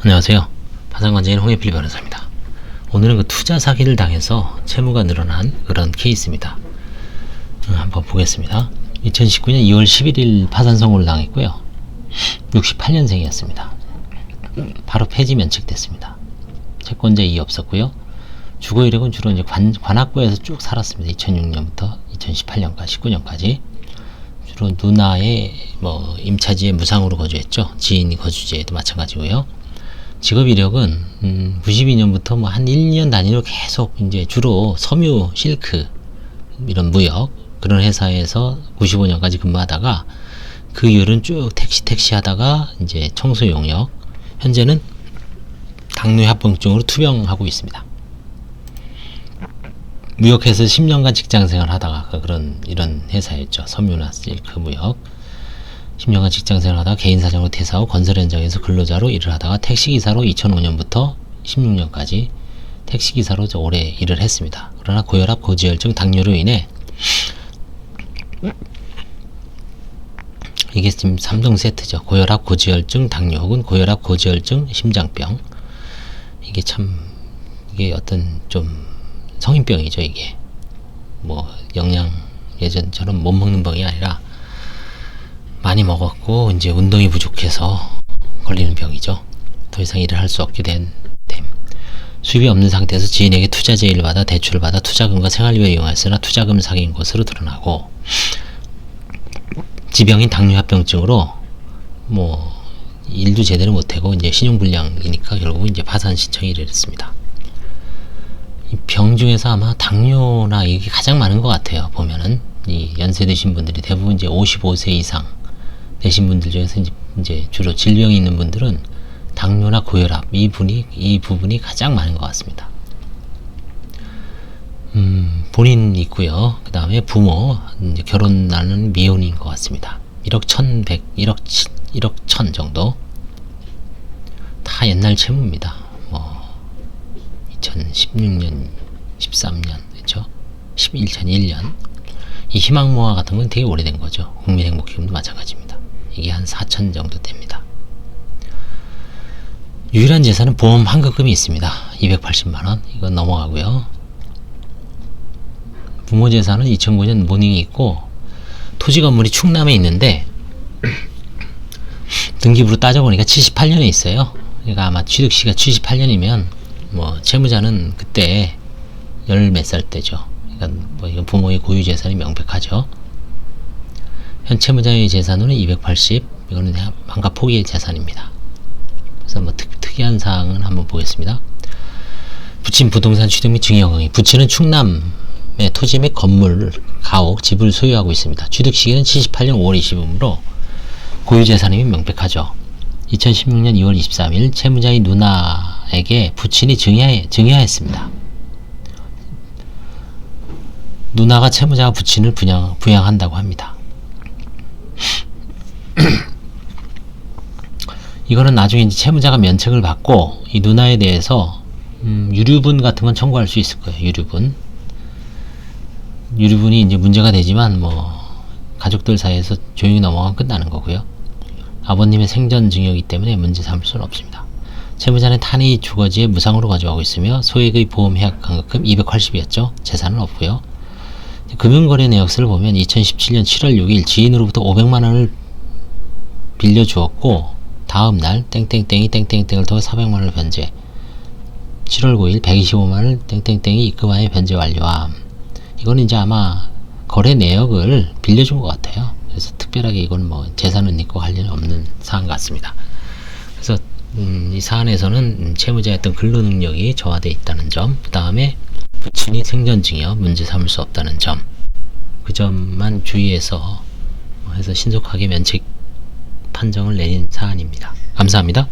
안녕하세요. 파산관제인 홍해필 변호사입니다. 오늘은 그 투자 사기를 당해서 채무가 늘어난 그런 케이스입니다. 한번 보겠습니다. 2019년 2월 11일 파산 선고를 당했고요. 68년생이었습니다. 바로 폐지 면책됐습니다. 채권자 이의 없었고요. 주거 이력은 주로 이제 관악구에서 쭉 살았습니다. 2006년부터 2018년까지 19년까지 주로 누나의 임차지에 무상으로 거주했죠. 지인 거주지에도 마찬가지고요. 직업 이력은 92년부터 한 1년 단위로 계속 이제 주로 섬유, 실크 이런 무역 그런 회사에서 95년까지 근무하다가 그 이후로는 쭉 택시 하다가 이제 청소 용역, 현재는 당뇨합병증으로 투병하고 있습니다. 무역회사에서 10년간 직장생활 하다가 이런 회사였죠. 섬유나 실크 무역 10년간 직장생활 하다가 개인사정으로 퇴사 후 건설 현장에서 근로자로 일을 하다가 택시기사로 2005년부터 16년까지 택시기사로 오래 일을 했습니다. 그러나 고혈압, 고지혈증, 당뇨로 인해 이게 지금 3종 세트죠. 고혈압, 고지혈증, 당뇨 혹은 고혈압, 고지혈증, 심장병. 이게 어떤 좀 성인병이죠. 이게 영양 예전처럼 못 먹는 병이 아니라 많이 먹었고 이제 운동이 부족해서 걸리는 병이죠. 더 이상 일을 할 수 없게 된 됨. 수입이 없는 상태에서 지인에게 투자 제의를 받아 대출을 받아 투자금과 생활비에 이용했으나 투자금 사기인 것으로 드러나고 지병인 당뇨합병증으로 일도 제대로 못하고 이제 신용불량이니까 결국은 이제 파산 신청이 이랬습니다. 이 병 중에서 아마 당뇨나 이게 가장 많은 것 같아요. 보면은 이 연세 드신 분들이 대부분 이제 55세 이상 되신 분들 중에서 이제 주로 질병이 있는 분들은 당뇨나 고혈압 이 부분이 가장 많은 것 같습니다. 본인 있고요. 그 다음에 부모, 이제 결혼하는 미혼인 것 같습니다. 1억 1천 정도. 다 옛날 채무입니다. 2016년, 13년, 그렇죠? 2001년. 이 희망모아 같은 건 되게 오래된 거죠. 국민행복기금도 마찬가지입니다. 이게 한 4천 정도 됩니다. 유일한 재산은 보험 환급금이 있습니다. 280만원. 이건 넘어가고요. 부모 재산은 2009년 모닝이 있고 토지 건물이 충남에 있는데 등기부로 따져보니까 78년에 있어요. 그러니까 아마 취득시가 78년이면 채무자는 그때 열 몇 살 때죠. 그러니까 이건 부모의 고유 재산이 명백하죠. 현 채무자의 재산으로는 280. 이거는 반값 포기의 재산입니다. 그래서 특이한 사항은 한번 보겠습니다. 부친 부동산 취득 및 증여 강의. 부친은 충남의 토지 및 건물, 가옥, 집을 소유하고 있습니다. 취득 시기는 78년 5월 20일이므로 고유 재산임이 명백하죠. 2016년 2월 23일 채무자의 누나에게 부친이 증여했습니다. 누나가 채무자와 부친을 부양한다고 합니다. 이거는 나중에 이제 채무자가 면책을 받고 이 누나에 대해서 유류분 같은 건 청구할 수 있을 거예요. 유류분이 이제 문제가 되지만 가족들 사이에서 조용히 넘어가면 끝나는 거고요. 아버님의 생전 증여이기 때문에 문제 삼을 수는 없습니다. 채무자는 탄의 주거지에 무상으로 가져가고 있으며 소액의 보험 해약 환급금 280이었죠. 재산은 없고요. 금융거래 내역서를 보면 2017년 7월 6일 지인으로부터 500만원을 빌려주었고 다음날 땡땡땡이 땡땡땡을 통해 400만원을 변제, 7월 9일 125만원을 땡땡땡이 입금하여 변제 완료함. 이거는 이제 아마 거래 내역을 빌려준 것 같아요. 그래서 특별하게 이건 재산은 있고 관련이 없는 사안 같습니다. 그래서 이 사안에서는 채무자의 어떤 근로 능력이 저하되어 있다는 점, 그 다음에 부친이 생전 증여 문제 삼을 수 없다는 점, 그 점만 주의해서 해서 신속하게 면책 판정을 내린 사안입니다. 감사합니다.